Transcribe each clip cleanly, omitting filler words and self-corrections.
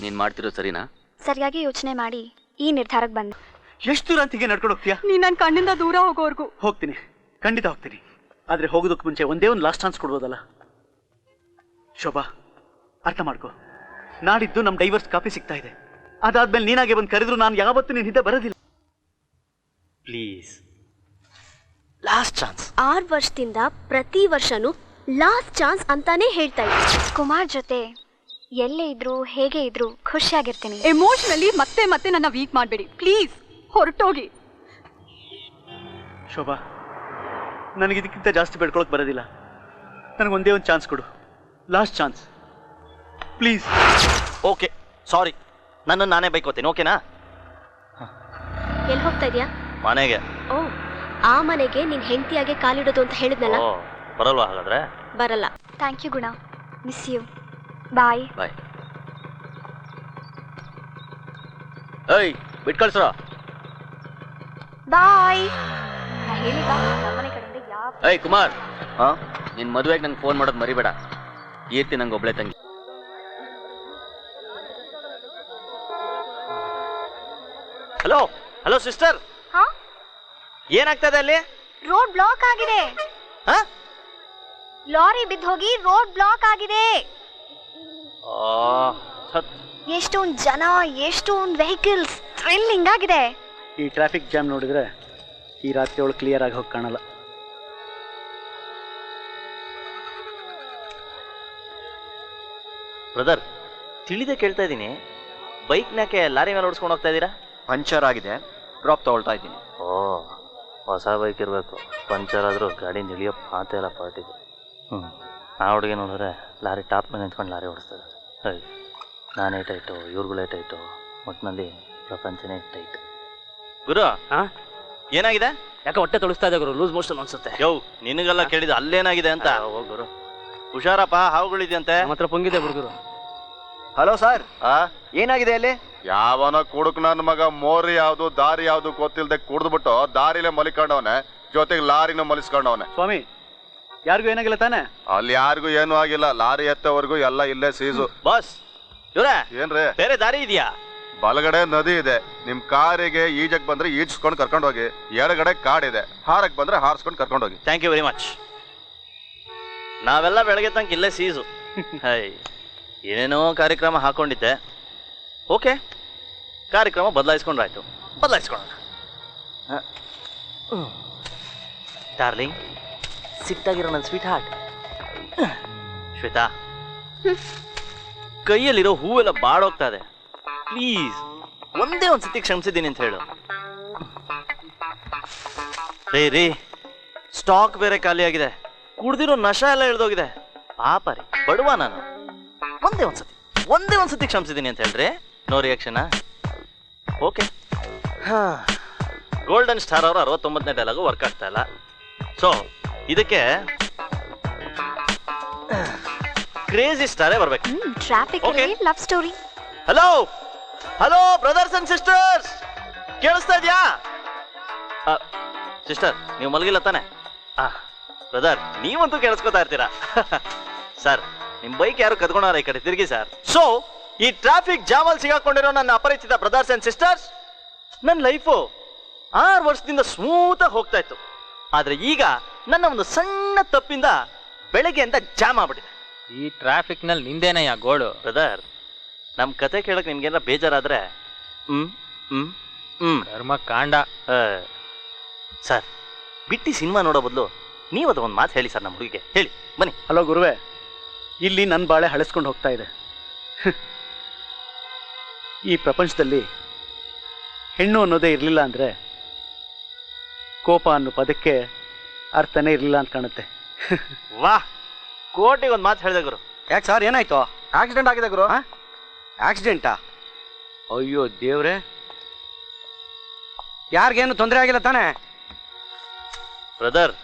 ನೀನು ಮಾಡ್ತಿರೋ ಸರಿನಾ? ಸರಿಯಾಗಿ ಯೋಚನೆ ಮಾಡಿ ಈ ನಿರ್ಧಾರಕ್ಕೆ ಬಂದೆ. ಎಷ್ಟು ದೂರ ಅಂತ ಹೀಗೆ ನಡ್ಕೊಂಡು ಹೋಗ್ತೀಯಾ? ನೀನು ನನ್ನ ಕಣ್ಣಿಂದ ದೂರ ಹೋಗೋವರೆಗೂ. ಹೋಗ್ತೀನಿ, ಖಂಡಿತ ಹೋಗ್ತೀನಿ. ಆದರೆ ಹೋಗೋದಕ್ಕೆ ಮುಂಚೆ ಒಂದೇ ಒಂದು ಲಾಸ್ಟ್ ಚಾನ್ಸ್ ಕೊಡ್ಬೋದಲ್ಲ? ಶೋಭಾ, ಅರ್ಥ ಮಾಡ್ಕೋ. ನಾಡಿದ್ದು ನಮ್ಮ ಡೈವರ್ಸ್ ಕಾಪಿ ಸಿಗ್ತಾ ಇದೆ. ಅದಾದ್ಮೇಲೆ ನೀನಾಗೆ ಬಂದು ಕರೆದ್ರು ನಾನು ಯಾವತ್ತೂ ನಿನ್ನ ಹಿಂದೆ ಬರೋದಿಲ್ಲ. Please, last chance. 6 ವರ್ಷದಿಂದ ಪ್ರತಿ ವರ್ಷನೂ ಲಾಸ್ಟ್ ಚಾನ್ಸ್ ಅಂತಾನೆ ಹೇಳ್ತಾ ಇದ್ದೀನಿ. ಕುಮಾರ್ ಜೊತೆ ಎಲ್ಲೇ ಇದ್ರು ಹೇಗೆ ಇದ್ರು ಖುಷಿಯಾಗಿರ್ತೀನಿ. ಎಮೋಷನಲಿ ಮತ್ತೆ ಮತ್ತೆ ನನ್ನ ವೀಕ್ ಮಾಡಬೇಡಿ ಪ್ಲೀಸ್. ಹೊರಟೋಗಿ. ಶೋಭಾ, ನನಗೆ ಇದಕ್ಕಿಂತ ಜಾಸ್ತಿ ಬೆಳ್ಕೊಳಕ್ ಬರೋದಿಲ್ಲ. ನನಗೊಂದೇ ಒಂದು ಚಾನ್ಸ್ ಕೊಡು, ಲಾಸ್ಟ್ ಚಾನ್ಸ್ ಪ್ಲೀಸ್. ಓಕೆ, ಸಾರಿ, ನನ್ನನ್ನು ನಾನೇ ಬೈಕೋತೀನಿ, ಓಕೆನಾ? ಎಲ್ಲಿ ಹೋಗ್ತಾ ಇದೀಯಾ? ಮನೆಗೆ. ಓ, ಆ ಮನೆಗೆ ನಿನ್ ಹೆಂಡತಿಯಾಗೆ ಕಾಲಿಡೋದು ಅಂತ ಹೇಳಿದ್ನಲ್ಲ. ಬರಲ್ವಾ ಹಾಗಾದ್ರೆ? ಬರಲ್ಲ. ಥ್ಯಾಂಕ್ ಯು ಗುಣ, ಮಿಸ್ ಯು. ಬಾಯ್ ಬಾಯ್. ಏಯ್, ಬಿಟ್ಟು ಕಳ್ಸ್ರ. ಬಾಯ್. ಹೇಳಿದ ನಮ್ಮನೆ ಕಡೆಯಿಂದ ಯಾವ. ಏಯ್ ಕುಮಾರ್, ನಿನ್ನ ಮದುವೆಗೆ ನಂಗೆ ಫೋನ್ ಮಾಡೋದು ಮರಿಬೇಡ. ಕೀರ್ತಿ ನಂಗೆ ಒಬ್ಳೆ ತಂಗಿ. ಹಲೋ ಹಲೋ ಸಿಸ್ಟರ್, ಏನಾಗ್ತದೆ ಅಲ್ಲಿ? ರೋಡ್ ಬ್ಲಾಕ್ ಆಗಿದೆ. ಲಾರಿ ಬಿದ್ದು ಹೋಗಿ ರೋಡ್ ಬ್ಲಾಕ್ ಆಗಿದೆ. ಎಷ್ಟೊಂದು ಜನ, ಎಷ್ಟೊಂದು ವೆಹಿಕಲ್ಸ್, ಥ್ರಿಲ್ಲಿಂಗ್ ಆಗಿದೆ. ಈ ಟ್ರಾಫಿಕ್ ಜಾಮ್ ನೋಡಿದ್ರೆ ಈ ರಾತ್ರಿ ಒಳಗೆ ಕ್ಲಿಯರ್ ಆಗಿ ಹೋಗಿ ಕಾಣಲ್ಲ. ಬ್ರದರ್, ತಿಳಿದೇ ಕೇಳ್ತಾ ಇದ್ದೀನಿ, ಬೈಕ್ನಾಕೆ ಲಾರಿ ಮೇಲೆ ಓಡಿಸ್ಕೊಂಡು ಹೋಗ್ತಾ ಇದ್ದೀರಾ? ಪಂಚರ್ ಆಗಿದೆ, ಡ್ರಾಪ್ ತಗೊಳ್ತಾ ಇದ್ದೀನಿ. ಓ, ಹೊಸ ಬೈಕ್ ಇರಬೇಕು. ಪಂಚರ್ ಆದರೂ ಗಾಡಿ ನಿಳಿಯೋ ಮಾತೇ ಇಲ್ಲ ಪಾರ್ಟಿಗೆ. ಆ ಹುಡುಗಿ ನೋಡಿದ್ರೆ ಲಾರಿ ಟಾಪ್ ಮೇಲೆ ನಿಂತ್ಕೊಂಡು ಲಾರಿ ಓಡಿಸ್ತಾರೆ. ಹೈ, ನಾನೇ ಟೈಟು, ಇವ್ರುಗಳೇ ಟೈಟು, ಒಟ್ಟಿನಲ್ಲಿ ಪ್ರಪಂಚನೇ ಟೈಟ್. ಗುರು, ಏನಾಗಿದೆ? ಯಾಕೆ ಹೊಟ್ಟೆ ತೊಳಿಸ್ತಾ ಇದೆ ಗುರು? ಲೂಸ್ ಮೋಷನ್ ಅನ್ಸುತ್ತೆ. ಯೋ, ನಿನಗೆಲ್ಲ ಕೇಳಿದ ಅಲ್ಲೇನಾಗಿದೆ ಅಂತ. ಗುರು ಹುಷಾರಪ್ಪ, ಹಾವುಗಳಿದೆಯಂತೆ. ಮಾತ್ರ ಪೊಂಗಿದೆ ಹುಡುಗರು. ಹಲೋ ಸರ್, ಏನಾಗಿದೆ ಅಲ್ಲಿ? ಯಾವನ ಕುಡುಕ್ ನನ್ನ ಮಗ ಮೋರಿ ಯಾವ್ದು ದಾರಿ ಯಾವ್ದು ಗೊತ್ತಿಲ್ದೆ ಕುಡ್ದ್ಬಿಟ್ಟು ದಾರಿಲೇ ಮಲಿಕೊಂಡವನೆ, ಜೊತೆಗೆ ಲಾರಿನೂ ಮಲಿಸ್ಕೊಂಡವನೆ. ಸ್ವಾಮಿ, ಯಾರಿಗೂ ಏನಾಗಿಲ್ಲ ತಾನೆ? ಅಲ್ಲಿ ಯಾರಿಗೂ ಏನೂ ಆಗಿಲ್ಲ. ಲಾರಿ ಎತ್ತವರೆಗೂ ಎಲ್ಲ ಇಲ್ಲೇ ಸೀಸು. ಬಾಸ್ ಇವ್ರೆ, ಏನ್ರಿ ಬೇರೆ ದಾರಿ ಇದೆಯಾ? ಬಲಗಡೆ ನದಿ ಇದೆ. ನಿಮ್ ಕಾರಿಗೆ ಈಜಕ್ ಬಂದ್ರೆ ಈಜ್ಸ್ಕೊಂಡು ಕರ್ಕೊಂಡು ಹೋಗಿ. ಎಡಗಡೆ ಕಾಡಿದೆ, ಹಾರಕ್ ಬಂದ್ರೆ ಹಾರಿಸ್ಕೊಂಡು ಕರ್ಕೊಂಡು ಹೋಗಿ. Thank you very much. ನಾವೆಲ್ಲ ಬೆಳಗ್ಗೆ ತನಕ ಇಲ್ಲೇ ಸೀಸು. ಹೈ, ಏನೇನೋ ಕಾರ್ಯಕ್ರಮ ಹಾಕೊಂಡಿದ್ದೆ. ಓಕೆ, ಕಾರ್ಯಕ್ರಮ ಬದಲಾಯಿಸ್ಕೊಂಡ್ರಾಯ್ತು, ಬದಲಾಯಿಸ್ಕೊಳ್ಳೋಣ. ಡಾರ್ಲಿಂಗ್, ಸಿಟ್ಟಾಗಿರೋ ನನ್ನ ಸ್ವೀಟ್ ಹಾರ್ಟ್. ಶ್ವೇತಾ, ಕೈಯಲ್ಲಿರೋ ಹೂವೆಲ್ಲ ಬಾಡೋಗ್ತಾ ಇದೆ. ಪ್ಲೀಸ್ ಒಂದೇ ಒಂದು ಸತಿ ಕ್ಷಮಿಸಿದ್ದೀನಿ ಅಂತ ಹೇಳು. ರೀ, ಸ್ಟಾಕ್ ಬೇರೆ ಖಾಲಿ ಆಗಿದೆ, ಕುಡ್ದಿರೋ ನಶ ಎಲ್ಲ ಇಳ್ದೋಗಿದೆ. ಪಾಪ ರೀ, ಬಡವ ನಾನು. ಒಂದೇ ಒಂದ್ಸತಿ ಕ್ಷಮಿಸಿದ್ದೀನಿ ಅಂತ ಹೇಳ್ರಿ. ನೋ ರಿಯಾಕ್ಷನಾ? ಓಕೆ. ಗೋಲ್ಡನ್ ಸ್ಟಾರ್ ಅವರು 69ನೇ ಡೈಲಾಗು ವರ್ಕ್ ಆಗ್ತಾ ಇಲ್ಲ. ಸೊ ಇದಕ್ಕೆ ಕ್ರೇಜಿ ಸ್ಟಾರೇ ಬರ್ಬೇಕು. Traffic love story. Hello hello brothers and sisters, ಕೇಳಿಸ್ತಾ ಇದೆಯಾ? ಸಿಸ್ಟರ್, ನೀವು ಮಲಗಿಲ್ಲ ತಾನೆ? ಬ್ರದರ್, ನೀವಂತೂ ಕೇಳಿಸ್ಕೊತಾ ಇರ್ತೀರಾ. ಸರ್, ನಿಮ್ ಬೈಕ್ ಯಾರು ಕದ್ಕೊಂಡಾರ, ಈ ಕಡೆ ತಿರುಗಿ ಸರ್. ಸೊ ಈ ಟ್ರಾಫಿಕ್ ಜಾಮಲ್ಲಿ ಸಿಗಾಕೊಂಡಿರೋ ನನ್ನ ಅಪರಿಚಿತ ಬ್ರದರ್ಸ್ ಅಂಡ್ ಸಿಸ್ಟರ್ಸ್, ನನ್ನ ಲೈಫು 6 ವರ್ಷದಿಂದ ಸ್ಮೂತಾಗಿ ಹೋಗ್ತಾ ಇತ್ತು. ಆದ್ರೆ ಈಗ ನನ್ನ ಒಂದು ಸಣ್ಣ ತಪ್ಪಿಂದ ಬೆಳಗ್ಗೆಯಿಂದ ಜಾಮ್ ಆಗ್ಬಿಟ್ಟಿದೆ. ಈ ಟ್ರಾಫಿಕ್ ನಲ್ಲಿ ನಿಂದೇನಯ್ಯ ಗೋಳು? ಬ್ರದರ್, ನಮ್ ಕತೆ ಕೇಳಕ್ ನಿಮ್ಗೆಲ್ಲ ಬೇಜಾರಾದ್ರೆ ಕರ್ಮ ಕಾಂಡ. ಸರ್, ಬಿಟ್ಟಿ ಸಿನಿಮಾ ನೋಡೋ ಬದಲು ನೀವು ಅದು ಒಂದು ಮಾತು ಹೇಳಿ ಸರ್ ನಮ್ಮ ಹುಡುಗಿಗೆ. ಹೇಳಿ ಬನ್ನಿ. ಹಲೋ ಗುರುವೆ, ಇಲ್ಲಿ ನನ್ನ ಬಾಳೆ ಹಳಸ್ಕೊಂಡು ಹೋಗ್ತಾ ಇದೆ. ಈ ಪ್ರಪಂಚದಲ್ಲಿ ಹೆಣ್ಣು ಅನ್ನೋದೇ ಇರಲಿಲ್ಲ ಅಂದರೆ ಕೋಪ ಅನ್ನೋ ಪದಕ್ಕೆ ಅರ್ಥನೇ ಇರಲಿಲ್ಲ ಅಂತ ಕಾಣುತ್ತೆ. ವಾಹ್, ಕೋಟಿಗೆ ಒಂದು ಮಾತು ಹೇಳಿದೆ ಗುರು. ಯಾಕೆ ಸರ್, ಏನಾಯ್ತು? ಆಕ್ಸಿಡೆಂಟ್ ಆಗಿದೆ ಗುರು. ಆಕ್ಸಿಡೆಂಟಾ? ಅಯ್ಯೋ ದೇವ್ರೆ, ಯಾರಿಗೇನು ತೊಂದರೆ ಆಗಿಲ್ಲ ತಾನೆ? ಬ್ರದರ್,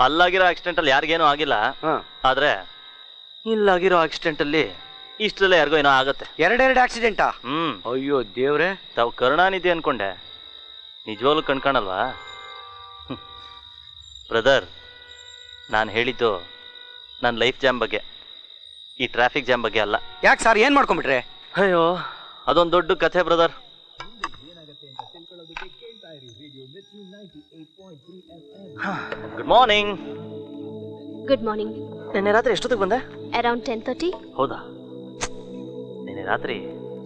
ಅಲ್ಲಾಗಿರೋ ಆಕ್ಸಿಡೆಂಟ್ ಅಲ್ಲಿ ಯಾರಿಗೇನೂ ಆಗಿಲ್ಲ. ಆದ್ರೆ ಇಲ್ಲಾಗಿರೋ ಆಕ್ಸಿಡೆಂಟ್ ಅಲ್ಲಿ ಇಷ್ಟರಲ್ಲೇ ಯಾರಿಗೋ ಏನೋ ಆಗತ್ತೆ. ಎರಡೆರಡು ಆಕ್ಸಿಡೆಂಟಾ? ಅಯ್ಯೋ ದೇವ್ರೆ, ತಾವು ಕರುಣಾನಿಧಿ ಅನ್ಕೊಂಡೆ, ನಿಜವಾಗ್ಲೂ ಕಣ್ಕಾಣಲ್ವಾ? ಬ್ರದರ್, ನಾನು ಹೇಳಿದ್ದು ನನ್ನ ಲೈಫ್ ಜಾಮ್ ಬಗ್ಗೆ, ಈ ಟ್ರಾಫಿಕ್ ಜಾಮ್ ಬಗ್ಗೆ ಅಲ್ಲ. ಯಾಕೆ ಸರ್, ಏನು ಮಾಡ್ಕೊಂಬಿಟ್ರೆ? ಅಯ್ಯೋ ಅದೊಂದು ದೊಡ್ಡ ಕಥೆ brother. Good morning. Good morning. ನಿನ್ನೆ ರಾತ್ರಿ ಎಷ್ಟೊತ್ತಿಗೆ ಬಂದೆ? ಅರೌಂಡ್ 10:30. ಹೌದಾ? ನಿನ್ನೆ ರಾತ್ರಿ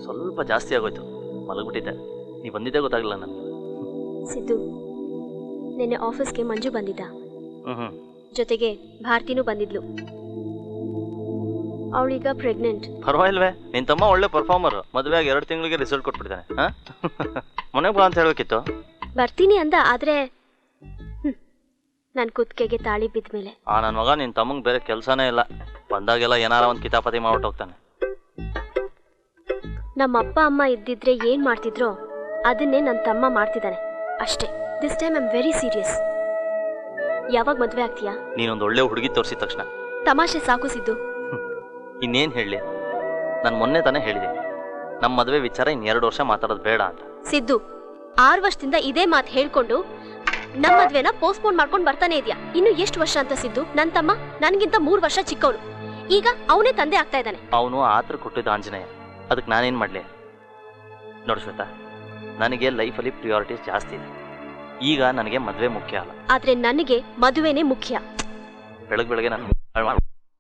ಸ್ವಲ್ಪ ಜಾಸ್ತಿ ಆಗೋಯ್ತು, ಮಲಗ್ಬಿಟ್ಟಿದ್ದೆ. ನೀ ಬಂದಿದ್ದೇ ಗೊತ್ತಾಗಲಿಲ್ಲ ನನಗೆ. ಸಿದ್ದು, ನಿನ್ನೆ ಆಫೀಸ್ಗೆ ಮಂಜು ಬಂದಿದ್ದ, ಹ್ಮ್ ಜೊತೆಗೆ ಭಾರತಿನೂ ಬಂದಿದ್ಲು. ಅವಳೀಗ ಪ್ರೆಗ್ನೆಂಟ್. ಪರವಾಗಿಲ್ವೇ, ನಿನ್ ತಮ್ಮ ಒಳ್ಳೆ ಪರ್ಫಾರ್ಮರ್. ಮದುವೆ ಆಗಿ 2 ತಿಂಗಳಿಗೆ ರಿಸಲ್ಟ್ ಕೊಟ್ಬಿಟ್ಟಿದ್ದಾನೆ. ಮನೆಗೆ ಬಾ ಅಂತ ಹೇಳ್ಬೇಕಿತ್ತು. ಬರ್ತೀನಿ ಅಂದ, ಆದ್ರೆ ನನ್ನ ಕುತ್ತಿಗೆಗೆ ತಾಳಿ ಬಿದ್ಮೇಲೆ. ನನ್ನ ಮಗ ನಿನ್ ತಮ್ಮಂಗೆ ಬೇರೆ ಕೆಲಸನೇ ಇಲ್ಲ, ಬಂದಾಗೆಲ್ಲ ಏನಾರ ಒಂದು ಕಿತಾಪತಿ ಮಾಡ್ಬಿಟ್ಟು ಹೋಗ್ತಾನೆ. ನಮ್ಮ ಅಪ್ಪ ಅಮ್ಮ ಇದ್ದಿದ್ರೆ ಏನ್ ಮಾಡ್ತಿದ್ರೋ ಅದನ್ನೇ ನನ್ನ ತಮ್ಮ ಮಾಡ್ತಿದ್ದಾನೆ ಅಷ್ಟೇ. This time I am very serious. ಯಾವಾಗ ಮದುವೆ ಆಗ್ತೀಯಾ? ನೀನೊಂದು ಒಳ್ಳೆ ಹುಡುಗಿ ತೋರಿಸಿದ ತಕ್ಷಣ. ತಮಾಷೆ ಸಾಕು ಸಿದ್ದು. ಇನ್ನೇನು ಹೇಳಲಿ, ನಾನು ಮೊನ್ನೆ ತಾನೇ ಹೇಳಿದೆ ನಮ್ಮ ಮದುವೆ ವಿಚಾರ ಇನ್ನು 2 ವರ್ಷ ಮಾತಾಡೋದು ಬೇಡ ಅಂತ. ಸಿದ್ದು, 6 ವರ್ಷದಿಂದ ಇದೇ ಮಾತು ಹೇಳ್ಕೊಂಡು ನಮ್ಮ ಮದ್ವೆನ ಪೋಸ್ಟ್ಪೋನ್ ಮಾಡ್ಕೊಂಡು ಬರ್ತಾನೆ ಇದೆಯಾ. ಇನ್ನು ಎಷ್ಟು ವರ್ಷ ಅಂತ ಸಿದ್ದು? ನನ್ನ ತಮ್ಮ ನನ್ಗಿಂತ 3 ವರ್ಷ ಚಿಕ್ಕವನು, ಈಗ ಅವನೇ ತಂದೆ ಆಗ್ತಾ ಇದ್ದಾನೆ. ಅವನು ಆತರ ಕೊಟ್ಟಿದ್ದ ಆಂಜನೇಯ, ಅದಕ್ಕೆ ನಾನೇನು ಮಾಡಲಿ? ನೋಡು ಶ್ವೇತಾ, ನನಗೆ ಲೈಫಲ್ಲಿ ಪ್ರಿಯಾರಿಟೀಸ್ ಜಾಸ್ತಿ ಇದೆ. ಈಗ ನನಗೆ ಮದುವೆ ಮುಖ್ಯ ಅಲ್ಲ, ಆದ್ರೆ ನನಗೆ ಮದುವೆನೇ ಮುಖ್ಯ. ಬೆಳಗ್ಗೆ ನಾನು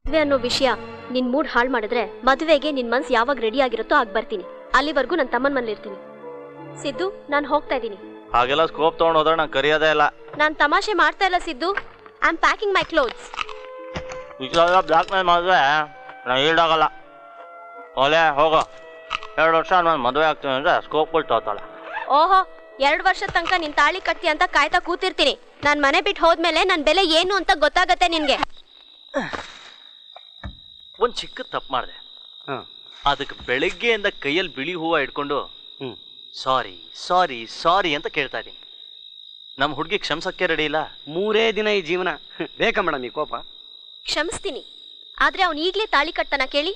ಮದುವೆ ಅನ್ನೋ ವಿಷಯ ನಿನ್ ಮೂಡ್ ಹಾಳು ಮಾಡಿದ್ರೆ ಮದುವೆಗೆ ನಿನ್ ಮನ್ಸು ಯಾವಾಗ ರೆಡಿ ಆಗಿರುತ್ತೋ ಆಗ ಬರ್ತೀನಿ. ಅಲ್ಲಿವರೆಗೂ ನನ್ನ ತಮ್ಮನ ಮನೇಲಿ ಇರ್ತೀನಿ. ಸಿದ್ದು, ನಾನು ಹೋಗ್ತಾ ಇದ್ದೀನಿ. ಹಾಗೆಲ್ಲ ಸ್ಕೋಪ್ ತಗೊಂಡು ಹೋದ್ರೆ ನಾನು ಕರಿಯೋದೇ ಇಲ್ಲ. ನಾನು ತಮಾಷೆ ಮಾಡ್ತಾ ಇಲ್ಲ Siddu. I am packing my clothes. Blackmail ಮಾಡಿದ್ರೆ ನಾನು ಈಡಾಗಲ್ಲ. ಓಲೆ ಹೋಗೋ, 2 ವರ್ಷ ನಾನು ಮದುವೆ ಆಗ್ತೀನಿ ಅಂದ್ರೆ ಸ್ಕೋಪ್ಗಳು ತಗೋತಾಳೆ. ಓಹೋ, 2 ವರ್ಷದ ತನಕ ನಿನ್ ತಾಳಿ ಕಟ್ತಿ ಅಂತ ಕಾಯ್ತಾ ಕೂತಿರ್ತೀನಿ. ನಾನ್ ಮನೆ ಬಿಟ್ಟು ಹೋದ್ಮೇಲೆ ನನ್ ಬೆಲೆ ಏನು ಅಂತ ಗೊತ್ತಾಗತ್ತೆ ನಿನ್ಗೆ. ಒಂದು ಚಿಕ್ಕ ತಪ್ಪು ಮಾಡಿದೆ, ಅದಕ್ಕೆ ಬೆಳಗ್ಗೆಯಿಂದ ಕೈಯಲ್ಲಿ ಬಿಳಿ ಹೂವು ಇಟ್ಕೊಂಡು ಸಾರಿ ಸಾರಿ ಸಾರಿ ಅಂತ ಕೇಳ್ತಾ ಇದ್ದೀನಿ. ನಮ್ಮ ಹುಡುಗಿ ಕ್ಷಮಿಸಕ್ಕೆ ರೆಡಿ ಇಲ್ಲ. 3 ದಿನ ಈ ಜೀವನ ಬೇಕಾ ಮೇಡಮ್ ಈ ಕೋಪ? ಕ್ಷಮಿಸ್ತೀನಿ, ಆದ್ರೆ ಅವ್ನು ಈಗ್ಲೇ ತಾಳಿ ಕಟ್ತಾನ ಕೇಳಿ.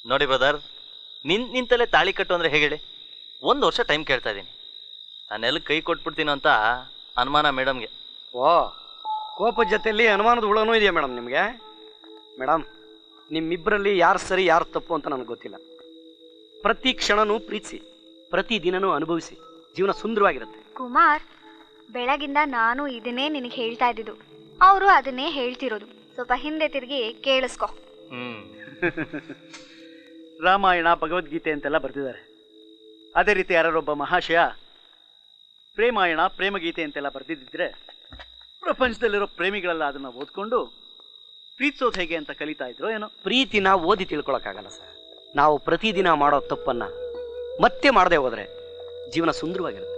ನೋಡಿ ಬ್ರದರ್, ನಿಂತಲ್ಲೇ ತಾಳಿ ಕಟ್ಟು ಅಂದ್ರೆ ಹೇಗೆ ಹೇಳಿ? 1 ವರ್ಷ ಟೈಮ್ ಕೇಳ್ತಾ ಇದ್ದೀನಿ. ನಾನೆಲ್ಲ ಕೈ ಕೊಟ್ಬಿಡ್ತೀನೋ ಅಂತ ಅನುಮಾನ ಮೇಡಮ್ಗೆ. ಓ, ಕೋಪದ ಜೊತೆಯಲ್ಲಿ ಅನುಮಾನದ ಹುಳನೂ ಇದೆಯಾ ಮೇಡಮ್ ನಿಮಗೆ? ಮೇಡಮ್, ನಿಮ್ಮಿಬ್ಬರಲ್ಲಿ ಯಾರು ಸರಿ ಯಾರು ತಪ್ಪು ಅಂತ ನನಗೆ ಗೊತ್ತಿಲ್ಲ. ಪ್ರತಿ ಕ್ಷಣನೂ ಪ್ರೀತಿಸಿ, ಪ್ರತಿ ದಿನನೂ ಅನುಭವಿಸಿ, ಜೀವನ ಸುಂದರವಾಗಿರುತ್ತೆ. ಕುಮಾರ್, ಬೆಳಗಿಂದ ನಾನು ಇದನ್ನೇ ನಿನಗೆ ಹೇಳ್ತಾ ಇದ್ದಿದ್ದು, ಅವರು ಅದನ್ನೇ ಹೇಳ್ತಿರೋದು. ಸ್ವಲ್ಪ ಹಿಂದೆ ತಿರುಗಿ ಕೇಳಿಸ್ಕೊ. ರಾಮಾಯಣ, ಭಗವದ್ಗೀತೆ ಅಂತೆಲ್ಲ ಬರೆದಿದ್ದಾರೆ. ಅದೇ ರೀತಿ ಯಾರೊಬ್ಬ ಮಹಾಶಯ ಪ್ರೇಮಾಯಣ, ಪ್ರೇಮಗೀತೆ ಅಂತೆಲ್ಲ ಬರೆದಿದ್ದಿದ್ರೆ ಪ್ರಪಂಚದಲ್ಲಿರೋ ಪ್ರೇಮಿಗಳೆಲ್ಲ ಅದನ್ನು ಓದ್ಕೊಂಡು ಪ್ರೀತಿಸೋದು ಹೇಗೆ ಅಂತ ಕಲಿತಾ ಇದ್ರು ಏನೋ. ಪ್ರೀತಿನ ಓದಿ ತಿಳ್ಕೊಳಕ್ಕಾಗಲ್ಲ ಸರ್. ನಾವು ಪ್ರತಿದಿನ ಮಾಡೋ ತಪ್ಪನ್ನ ಮತ್ತೆ ಮಾಡದೆ ಹೋದ್ರೆ ಜೀವನ ಸುಂದರವಾಗಿರುತ್ತೆ.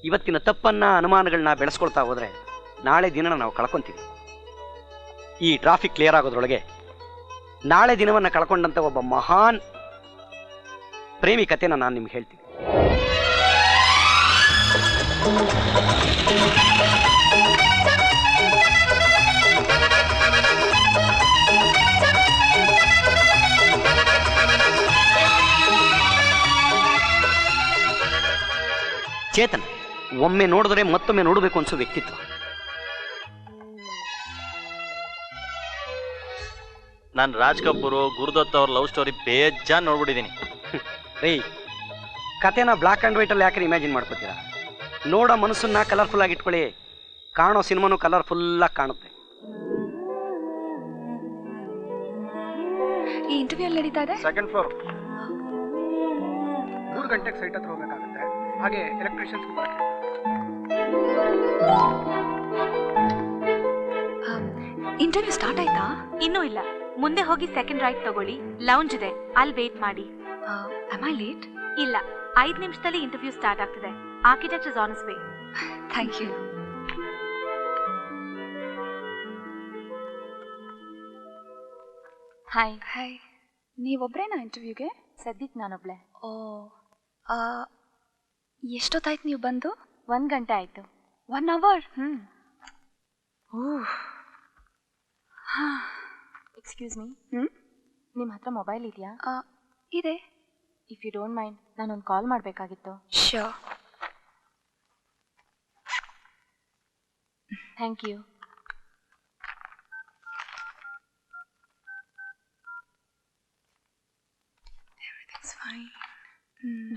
ಇವತ್ತಿನ ತಪ್ಪನ್ನ, ಅನುಮಾನಗಳನ್ನ ಬೆಳೆಸ್ಕೊಳ್ತಾ ಹೋದ್ರೆ ನಾಳೆ ದಿನ ನಾವು ಕಳ್ಕೊಂತೀವಿ. ಈ ಟ್ರಾಫಿಕ್ ಕ್ಲಿಯರ್ ಆಗೋದ್ರೊಳಗೆ ನಾಳೆ ದಿನವನ್ನ ಕಳ್ಕೊಂಡಂತ ಒಬ್ಬ ಮಹಾನ್ ಪ್ರೇಮಿ ಕಥೆನ ನಾನು ನಿಮ್ಗೆ ಹೇಳ್ತೀನಿ. ಚೇತನ್ ಒಮ್ಮೆ ನೋಡಿದ್ರೆ ಮತ್ತೊಮ್ಮೆ ನೋಡಬೇಕು ಅನ್ಸೋ ವ್ಯಕ್ತಿತ್ವ. ನಾನು ರಾಜ್ ಕಪೂರ್, ಗುರುದತ್ ಅವ್ರ ಲವ್ ಸ್ಟೋರಿ ಬೇಜಾನ್ ನೋಡ್ಬಿಟ್ಟಿದ್ದೀನಿ. ರೀ, ಕತೆನ ಬ್ಲಾಕ್ ಆ್ಯಂಡ್ ವೈಟಲ್ಲಿ ಯಾಕೆ ಇಮ್ಯಾಜಿನ್ ಮಾಡ್ಕೋತೀರಾ? ನೋಡೋ ಮನಸ್ಸನ್ನ ಕಲರ್ಫುಲ್ ಆಗಿ ಇಟ್ಕೊಳ್ಳಿ, ಕಾಣೋ ಸಿನಿಮಾನು ಕಲರ್ಫುಲ್ಲಾಗಿ ಕಾಣುತ್ತೆ. ಈ ಇಂಟರ್ವ್ಯೂ ಅಲ್ಲಿ ನಡೀತಾ ಇದೆ? 2nd floor. 3 ಗಂಟೆಗೆ ಸೈಟ್ ಹತ್ರ ಹೋಗ್ಬೇಕಾಗುತ್ತೆ. ಹಾಗೆ ಎಲೆಕ್ಟ್ರಿಷಿಯನ್ಸ್ ಬರಕ್ಕೆ. ಇಂಟರ್ವ್ಯೂ ಸ್ಟಾರ್ಟ್ ಆಯ್ತಾ? ಇನ್ನೂ ಇಲ್ಲ. ಮುಂದೆ ಹೋಗಿ 2nd ರೈಟ್ ತಗೊಳ್ಳಿ, ಲೌಂಜ್ ಇದೆ, ಅಲ್ಲಿ ವೇಟ್ ಮಾಡಿ. am I late? ಇಲ್ಲ, 5 ನಿಮಿಷದಲ್ಲಿ ಇಂಟರ್ವ್ಯೂ ಸ್ಟಾರ್ಟ್ ಆಗ್ತಿದೆ. Architect is on his way. Thank you. Hi. Hi, ನೀವೊಬ್ರೇನಾ ಇಂಟರ್ವ್ಯೂಗೆ? ಸದ್ಯಕ್ಕೆ ನಾನೊಬ್ಳೆ. ಓ, ಎಷ್ಟೊತ್ತಾಯ್ತು ನೀವು ಬಂದು? 1 ಗಂಟೆ ಆಯ್ತು. 1 hour? ಎಕ್ಸ್ಕ್ಯೂಸ್ ಮೀ, ನಿಮ್ಮ ಹತ್ರ ಮೊಬೈಲ್ ಇದೆಯಾ? ಇದೆ. ಇಫ್ ಯು ಡೋಂಟ್ ಮೈಂಡ್, ನಾನೊಂದು ಕಾಲ್ ಮಾಡಬೇಕಾಗಿತ್ತು. ಶ್ಯೂರ್. Thank you.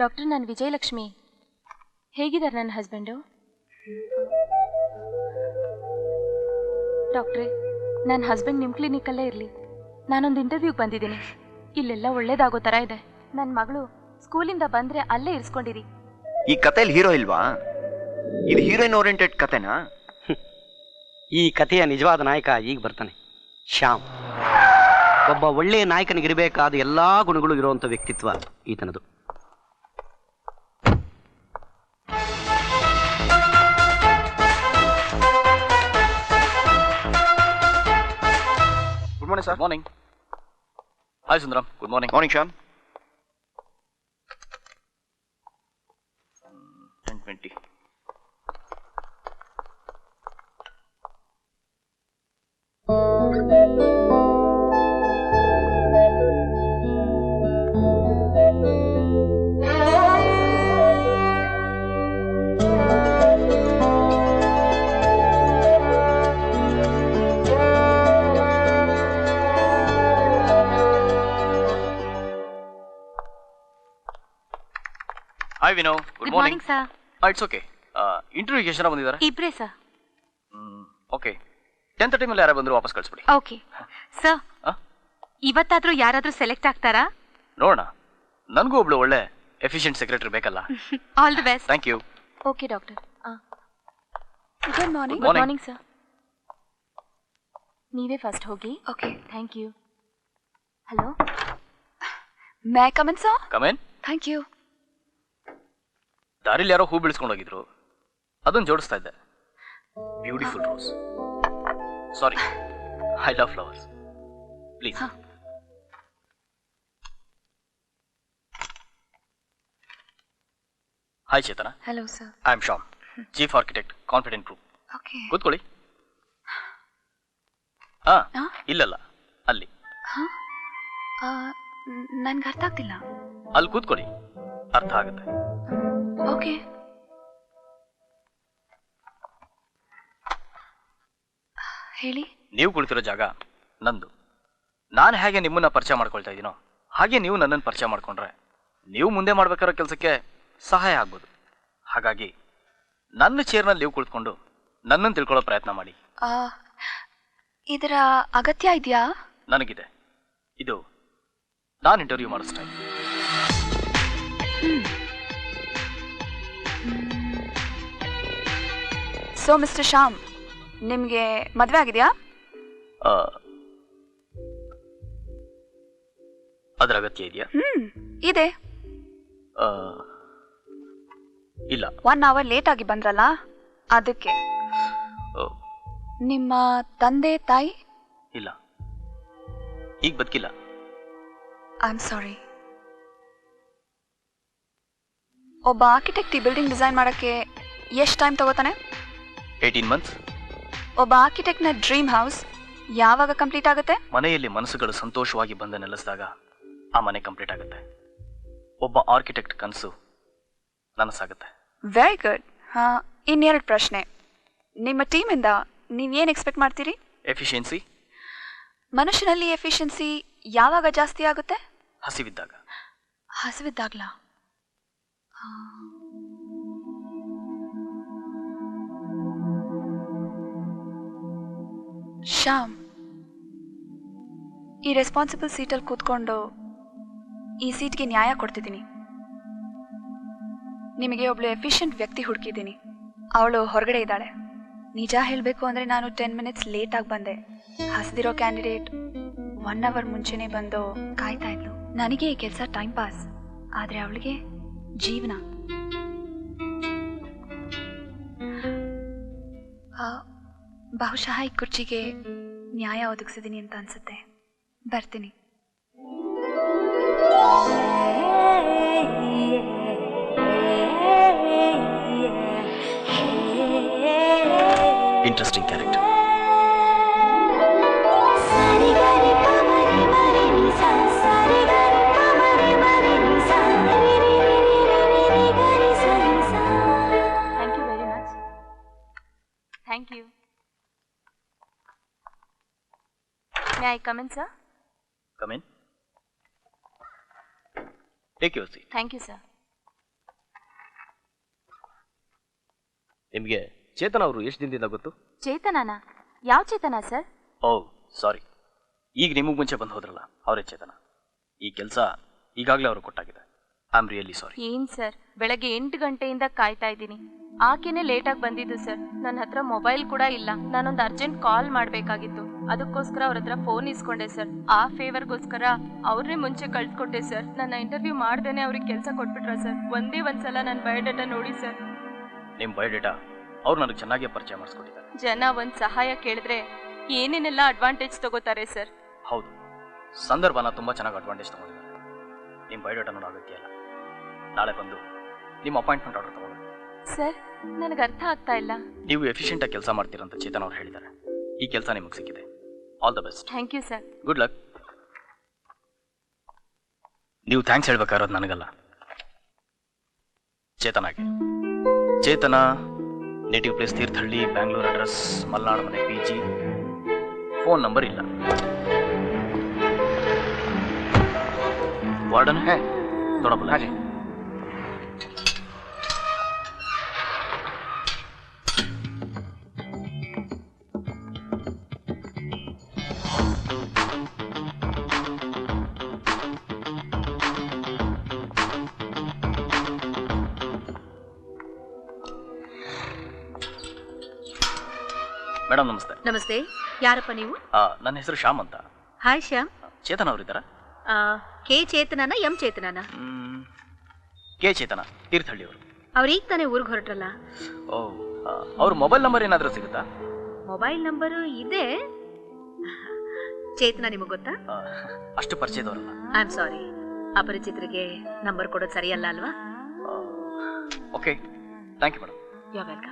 ಡಾಕ್ಟರ್, ನಾನು ವಿಜಯಲಕ್ಷ್ಮಿ. ಹೇಗಿದ್ದಾರೆ ನನ್ನ ಹಸ್ಬೆಂಡು? ಡಾಕ್ಟ್ರೇ, ನನ್ನ ಹಸ್ಬೆಂಡ್ ನಿಮ್ಮ ಕ್ಲಿನಿಕಲ್ಲೇ ಇರಲಿ. ನಾನೊಂದು ಇಂಟರ್ವ್ಯೂಗೆ ಬಂದಿದ್ದೀನಿ. ಇಲ್ಲೆಲ್ಲ ಒಳ್ಳೇದಾಗೋ ಥರ ಇದೆ. ನನ್ನ ಮಗಳು ಸ್ಕೂಲಿಂದ ಬಂದರೆ ಅಲ್ಲೇ ಇರಿಸ್ಕೊಂಡಿರಿ. ಈ ಕಥೆಯಲ್ಲಿ ಹೀರೋ ಇಲ್ವಾ? ಇದು ಹೀರೋಯಿನ್ ಓರಿಯೆಂಟೆಡ್ ಕಥೆನಾ? ಈ ಕಥೆಯ ನಿಜವಾದ ನಾಯಕ ಈಗ ಬರ್ತಾನೆ, ಶ್ಯಾಮ್. ಒಬ್ಬ ಒಳ್ಳೆಯ ನಾಯಕನಿಗಿರಬೇಕಾದ ಎಲ್ಲಾ ಗುಣಗಳು ಇರುವಂತ ವ್ಯಕ್ತಿತ್ವ ಈತನದು. Good morning sir. Morning. Hi Sundaram. Good morning. Morning Shyam. 10:20. Hi Vino. Good morning sir. It's okay. ಇಂಟರ್ವ್ಯೂಗೆ ಎಷ್ಟು ಜನ ಬಂದಿದ್ದಾರೆ? ಇಬ್ಬರೇ ಸರ್. ಓಕೆ. 10:30 ಮೇಲೆ ಯಾರು ಬಂದರೂ ವಾಪಸ್ ಕಳಿಸ್ಬಿಡಿ. Okay sir. ಇವತ್ತಾದ್ರೂ ಯಾರಾದ್ರೂ ಸೆಲೆಕ್ಟ್ ಆಗ್ತಾರಾ? ನೋಡೋಣ. ನನಗೂ ಒಬ್ಳು ಒಳ್ಳೆ ಎಫಿಷಿಯಂಟ್ ಸೆಕ್ರೆಟರಿ ಬೇಕಲ್ಲ. All the best. Thank you. Okay doctor. Good morning. Good morning sir. ನೀವೇ ಫಸ್ಟ್ ಹೋಗಿ. Okay. Thank you. Hello, may I come in sir? Come in. Thank you. ದಾರಿಲಿ ಯಾರೋ ಹೂ ಬೆಳೆಸ್ಕೊಂಡು ಹೋಗಿದ್ರು, ಅದನ್ನು ಜೋಡಿಸ್ತಾ ಇದ್ದೆ. Beautiful rose. Sorry, I love flowers. Please. Hi Chetana. Hello sir. I am Shyam, chief architect, confident group. Okay. ಕೂತ್ಕೊಳ್ಳಿ. ಇಲ್ಲಲ್ಲ, ಅಲ್ಲಿ. ನನ್ಗೆ ಅರ್ಥ ಆಗ್ತಿಲ್ಲ. ಅಲ್ಲಿ ಕೂತ್ಕೊಳ್ಳಿ, ಅರ್ಥ ಆಗುತ್ತೆ. ಓಕೆ. ಹೇಳಿ. ನೀವು ಕುಳಿತಿರೋ ಜಾಗ ನಂದು. ನಾನು ಹೇಗೆ ನಿಮ್ಮನ್ನ ಪರಿಚಯ ಮಾಡ್ಕೊಳ್ತಾ ಇದ್ದೀನೋ ಹಾಗೆ ನೀವು ನನ್ನನ್ನು ಪರಿಚಯ ಮಾಡ್ಕೊಂಡ್ರೆ ನೀವು ಮುಂದೆ ಮಾಡ್ಬೇಕಾರೋ ಕೆಲಸಕ್ಕೆ ಸಹಾಯ ಆಗ್ಬೋದು. ಹಾಗಾಗಿ ನನ್ನ ಚೇರ್ನಲ್ಲಿ ನೀವು ಕುಳಿತುಕೊಂಡು ನನ್ನನ್ನು ತಿಳ್ಕೊಳ್ಳೋ ಪ್ರಯತ್ನ ಮಾಡಿ. ಇದರ ಅಗತ್ಯ ಇದೆಯಾ? ನನಗಿದೆ. ಇದು ನಾನು ಇಂಟರ್ವ್ಯೂ ಮಾಡೋ ಸ್ಟೈಲ್. ಸೊ ಮಿಸ್ಟರ್ ಶ್ಯಾಮ್, ನಿಮಗೆ ಮದುವೆ ಆಗಿದೆಯಾ? ಅದರ ಅಗತ್ಯ ಇದೆಯಾ? ಇದೆ. ಇಲ್ಲ. 1 ಅವರ್ ಲೇಟ್ ಆಗಿ ಬಂದ್ರಲ್ಲ ಅದಕ್ಕೆ. ನಿಮ್ಮ ತಂದೆ ತಾಯಿ? ಇಲ್ಲ, ಈಗ ಬದುಕಿಲ್ಲ. ಐ ಆಮ್ ಸಾರಿ. ಒಬ್ಬ ಆರ್ಕಿಟೆಕ್ಟ್ ಈ ಬಿಲ್ಡಿಂಗ್ ಡಿಸೈನ್ ಮಾಡೋಕ್ಕೆ ಎಷ್ಟು ಟೈಮ್ ತಗೋತಾನೆ? 18 months. ಒಬ್ಬ ಆರ್ಕಿಟೆಕ್ಟ್ನ ಡ್ರೀಮ್ ಹೌಸ್ ಯಾವಾಗ ಕಂಪ್ಲೀಟ್ ಆಗುತ್ತೆ? ಮನೆಯಲ್ಲಿ ಮನಸ್ಸುಗಳು ಸಂತೋಷವಾಗಿ ಬಂದು ನೆಲೆಸಿದಾಗ ಆ ಮನೆ ಕಂಪ್ಲೀಟ್ ಆಗುತ್ತೆ. ಒಬ್ಬ ಆರ್ಕಿಟೆಕ್ಟ್ ಕನಸು ನನಸಾಗುತ್ತೆ. Very good. ಇನ್ನೆರಡು ಪ್ರಶ್ನೆ. ನಿಮ್ಮ ಟೀಮಿಂದ ನೀವೇನು ಎಕ್ಸ್ಪೆಕ್ಟ್ ಮಾಡ್ತೀರಿ? ಎಫಿಷಿಯನ್ಸಿ. ಮನುಷ್ಯನಲ್ಲಿ ಎಫಿಷಿಯನ್ಸಿ ಯಾವಾಗ ಜಾಸ್ತಿ ಆಗುತ್ತೆ? ಹಸಿವಿದ್ದಾಗ. ಹಸಿವಿದ್ದಾಗ್ಲಾ? ಶ್ಯಾಮ್, ಈ ರೆಸ್ಪಾನ್ಸಿಬಲ್ ಸೀಟಲ್ಲಿ ಕೂತ್ಕೊಂಡು ಈ ಸೀಟ್ಗೆ ನ್ಯಾಯ ಕೊಡ್ತಿದ್ದೀನಿ. ನಿಮಗೆ ಒಬ್ಳು ಎಫಿಷಿಯಂಟ್ ವ್ಯಕ್ತಿ ಹುಡುಕಿದ್ದೀನಿ. ಅವಳು ಹೊರಗಡೆ ಇದ್ದಾಳೆ. ನಿಜ ಹೇಳಬೇಕು ಅಂದರೆ ನಾನು 10 minutes ಲೇಟಾಗಿ ಬಂದೆ. ಹಸಿದಿರೋ ಕ್ಯಾಂಡಿಡೇಟ್ 1 hour ಮುಂಚೆನೇ ಬಂದು ಕಾಯ್ತಾ ಇದ್ಲು. ನನಗೆ ಈ ಕೆಲಸ ಟೈಮ್ ಪಾಸ್, ಆದರೆ ಅವಳಿಗೆ ಜೀವನ. ಬಹುಶಃ ಈ ಕುರ್ಚಿಗೆ ನ್ಯಾಯ ಒದಗಿಸಿದ್ದೀನಿ ಅಂತ ಅನ್ಸುತ್ತೆ. ಬರ್ತೀನಿ. Interesting character. Thank you very much. Thank you. May I come in sir? Come in. Take your seat. Thank you sir. ನಿಮಗೆ ಚೇತನ್ ಅವರು ಎಷ್ಟು ದಿನದಿಂದ ಗೊತ್ತು? ಚೇತನನಾ? ಯಾವ ಚೇತನ ಸರ್? ಓ ಸಾರಿ, ಈಗ ನಿಮಗೆ ಮುಂಚೆ ಬಂದು ಹೋದ್ರಲ್ಲ ಅವರೇ ಚೇತನ. ಈ ಕೆಲಸ ಈಗಾಗಲೇ ಅವರು ಕೊಟ್ಟಾಗಿದೆ. I am really sorry. ಏನ್ ಸರ್, ಬೆಳಗ್ಗೆ 8 ಗಂಟೆಯಿಂದ ಕಾಯ್ತಾ ಇದ್ದೀನಿ. ಆಕೆನೆ ಲೇಟಾಗಿ ಬಂದಿದ್ದು ಸರ್. ನನ್ನ ಹತ್ರ ಮೊಬೈಲ್ ಕೂಡ ಇಲ್ಲ. ನಾನೊಂದು ಅರ್ಜೆಂಟ್ ಕಾಲ್ ಮಾಡಬೇಕಾಗಿತ್ತು, ಅದಕ್ಕೋಸ್ಕರ ಅವ್ರ ಹತ್ರ ಫೋನ್ ಇಸ್ಕೊಂಡೆ ಸರ್. ಆ ಫೇವರ್ಗೋಸ್ಕರ ಅವ್ರನ್ನೇ ಮುಂಚೆ ಕಳ್ಸ್ಕೊಟ್ಟೆ ಸರ್. ನನ್ನ ಇಂಟರ್ವ್ಯೂ ಮಾಡ್ದೇನೆ ಅವ್ರಿಗೆ ಕೆಲಸ ಕೊಟ್ಬಿಟ್ರ ಸರ್. ಒಂದೇ ಒಂದ್ಸಲ ನನ್ನ ಬಯೋಡೇಟಾ ನೋಡಿ ಸರ್. ನಿಮ್ಮ ಬಯೋಡೇಟಾ ಅವ್ರು ನನಗೆ ಚೆನ್ನಾಗಿ ಪರಿಚಯ ಮಾಡಿಸ್ಕೊಟ್ಟಿದ್ದಾರೆ. ಜನ ಒಂದು ಸಹಾಯ ಕೇಳಿದ್ರೆ ಏನೇನೆಲ್ಲ ಅಡ್ವಾಂಟೇಜ್ ತಗೋತಾರೆ ಸರ್. ಹೌದು, ಸಂದರ್ಭನ ತುಂಬ ಚೆನ್ನಾಗಿ ಅಡ್ವಾಂಟೇಜ್ ತಗೊಂಡಿದ್ದಾರೆ. ನಿಮ್ಮ ಬಯೋಡೇಟಾ ನೋಡೋ ಅಗತ್ಯ ಇಲ್ಲ. ನಾಳೆ ಬಂದು ನಿಮ್ಮ ಅಪಾಯಿಂಟ್ಮೆಂಟ್ ಆರ್ಡರ್ ತಗೊಳ್ಳಿ. ಸರ್, ನನಗೆ ಅರ್ಥ ಆಗ್ತಾ ಇಲ್ಲ. ನೀವು ಎಫಿಷಿಯೆಂಟಾಗಿ ಕೆಲಸ ಮಾಡ್ತೀರಂತ ಚೇತನ್ ಅವ್ರು ಹೇಳಿದ್ದಾರೆ. ಈ ಕೆಲಸ ನಿಮಗೆ ಸಿಕ್ಕಿದೆ. All the best. Thank you sir. Good luck. ನೀವು ಥ್ಯಾಂಕ್ಸ್ ಹೇಳ್ಬೇಕಾಗಿರೋದು ನನಗಲ್ಲ, ಚೇತನಾಗೆ. Chetana native place Thirthahalli, Bangalore address Malnad ಮನೆ PG, ಫೋನ್ ನಂಬರ್ ಇಲ್ಲ. ವಾರ್ಡನ್ ಹೇ थोड़ा बोला जी. ಮೇಡಮ್ ನಮಸ್ತೆ. ನಮಸ್ತೆ. ಯಾರಪ್ಪ ನೀವು? ನನ್ನ ಹೆಸರು ಶ್ಯಾಮ್ ಅಂತ. ಹಾಯ್ ಶ್ಯಾಮ್. ಚೇತನ್ ಅವರಿದ್ದಾರಾ? ಕೆ ಚೇತನನ ಎಂ ಚೇತನನ? ಕೆ ಚೇತನ, ತೀರ್ಥಹಳ್ಳಿ ಅವರು. ಅವ್ರೀಗ ತಾನೇ ಊರಿಗೆ ಹೊರಟ್ರಲ್ಲ. ಓ, ಅವ್ರ ಮೊಬೈಲ್ ನಂಬರ್ ಏನಾದರೂ ಸಿಗುತ್ತಾ? ಮೊಬೈಲ್ ನಂಬರು ಇದೆ. ಚೇತನ ನಿಮಗೆ ಗೊತ್ತಾ? ಅಷ್ಟು ಪರಿಚಯದವರಲ್ಲ. ಐ ಆಮ್ ಸಾರಿ, ಅಪರಿಚಿತರಿಗೆ ನಂಬರ್ ಕೊಡೋದು ಸರಿಯಲ್ಲ ಅಲ್ವಾ? Okay, thank you madam. You are welcome.